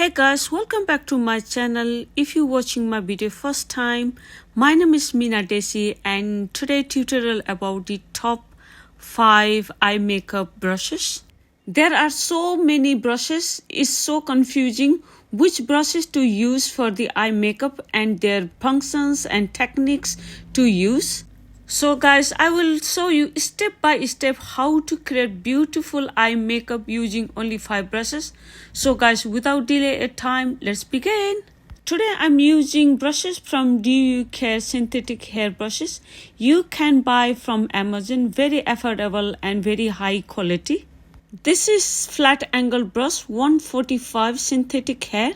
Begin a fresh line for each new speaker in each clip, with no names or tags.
Hey guys, welcome back to my channel. If you're watching my video first time, my name is Meena Dhesi and today tutorial about the top 5 eye makeup brushes. There are so many brushes, it's so confusing which brushes to use for the eye makeup and their functions and techniques to use. So guys, I will show you step by step how to create beautiful eye makeup using only 5 brushes. So guys, without delay of time, let's begin. Today I'm using brushes from DU Care synthetic hair brushes. You can buy from Amazon, very affordable and very high quality. This is flat angle brush 145 synthetic hair.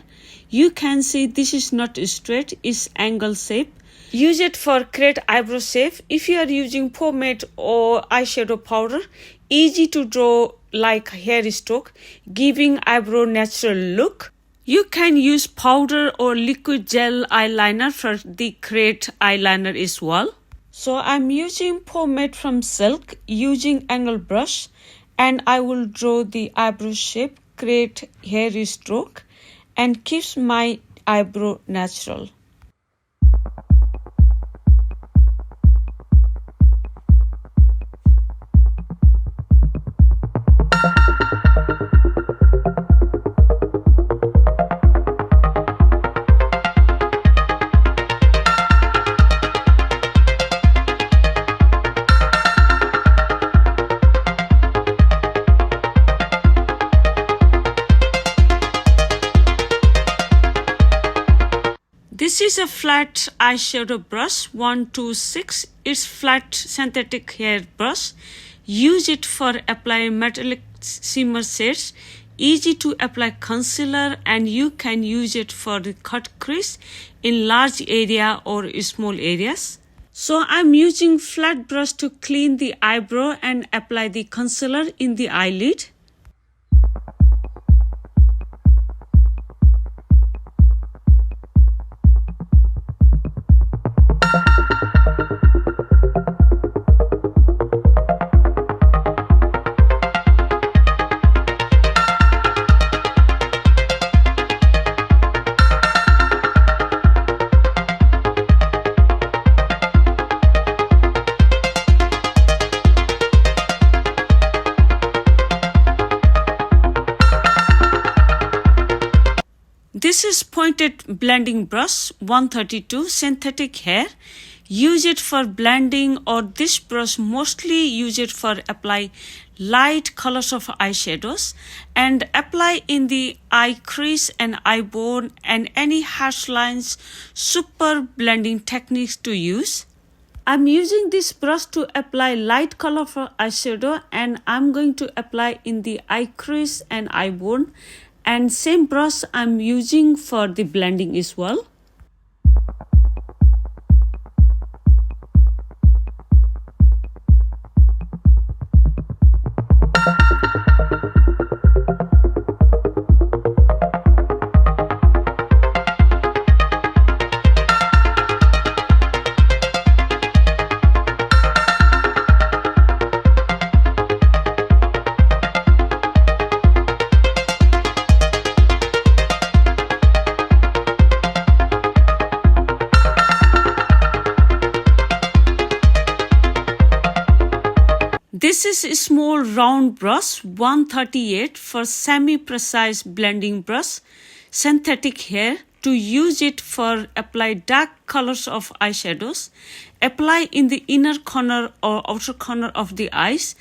You can see this is not straight, it's angle shape. Use it for create eyebrow shape. If you are using pomade or eyeshadow powder, easy to draw like hair stroke, giving eyebrow natural look. You can use powder or liquid gel eyeliner for the create eyeliner as well. So I'm using pomade from Silk using angle brush and I will draw the eyebrow shape, create hair stroke and keeps my eyebrow natural. This is a flat eyeshadow brush 126. It's flat synthetic hair brush. Use it for applying metallic shimmer shades. Easy to apply concealer and you can use it for the cut crease in large area or small areas. So I'm using flat brush to clean the eyebrow and apply the concealer in the eyelid. This is pointed blending brush 132 synthetic hair. Use it for blending or this brush mostly use it for apply light colors of eyeshadows and apply in the eye crease and eye bone and any harsh lines. Super blending techniques to use. I'm using this brush to apply light color for eyeshadow and I'm going to apply in the eye crease and eye bone. And same brush I'm using for the blending as well. This is a small round brush 138 for semi-precise blending brush, synthetic hair. To use it for apply dark colors of eyeshadows, apply in the inner corner or outer corner of the eyes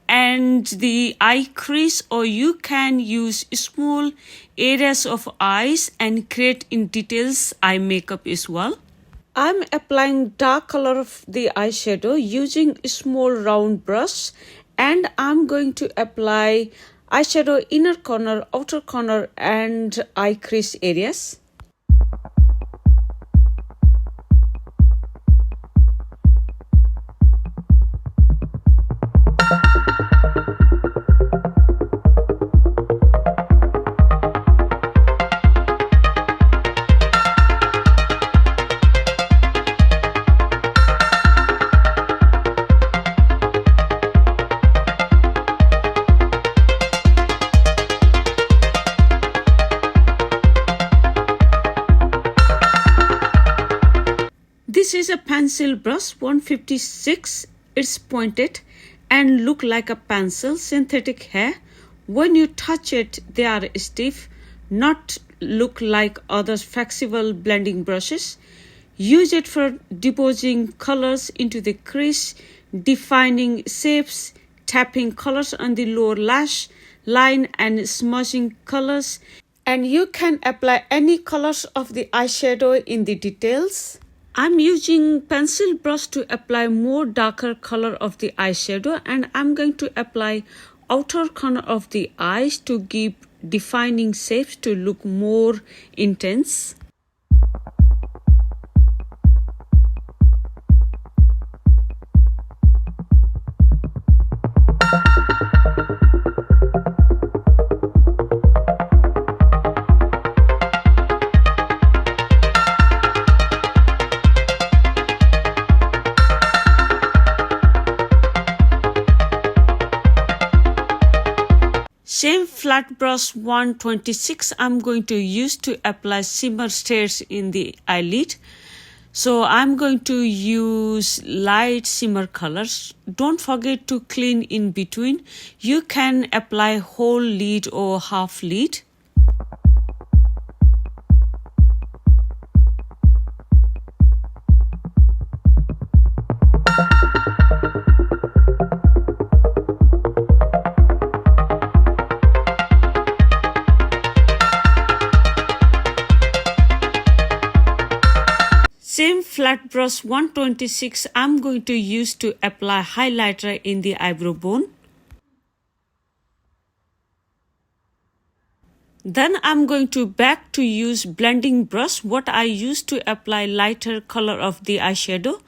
and the eye crease or you can use small areas of eyes and create in details eye makeup as well. I'm applying dark color of the eyeshadow using a small round brush and I'm going to apply eyeshadow inner corner, outer corner and eye crease areas. This is a pencil brush 156. It's pointed and look like a pencil, synthetic hair. When you touch it, they are stiff, not look like other flexible blending brushes. Use it for depositing colors into the crease, defining shapes, tapping colors on the lower lash line and smudging colors. And you can apply any colors of the eyeshadow in the details. I'm using pencil brush to apply more darker color of the eyeshadow, and I'm going to apply outer corner of the eyes to give defining shapes to look more intense. Same flat brush 126 I'm going to use to apply shimmer shades in the eyelid. So I'm going to use light shimmer colors. Don't forget to clean in between. You can apply whole lid or half lid. Same flat brush 126 I'm going to use to apply highlighter in the eyebrow bone. Then I'm going to back to use blending brush what I used to apply lighter color of the eyeshadow.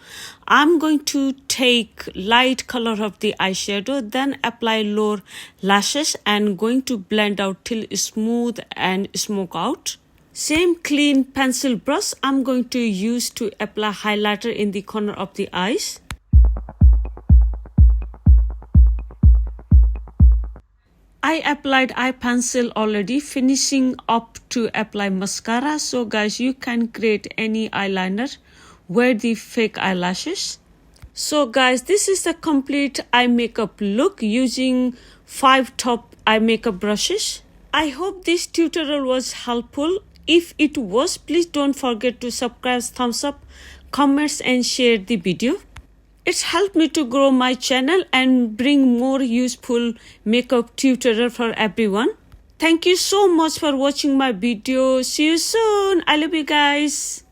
I'm going to take light color of the eyeshadow, then apply lower lashes and going to blend out till smooth and smoke out. Same clean pencil brush I'm going to use to apply highlighter in the corner of the eyes. I applied eye pencil already, finishing up to apply mascara. So guys, you can create any eyeliner, wear the fake eyelashes. So guys, this is the complete eye makeup look using 5 top eye makeup brushes. I hope this tutorial was helpful. If it was, please don't forget to subscribe, thumbs up, comments and share the video. It's helped me to grow my channel and bring more useful makeup tutorial for everyone. Thank you so much for watching my video. See you soon. I love you guys.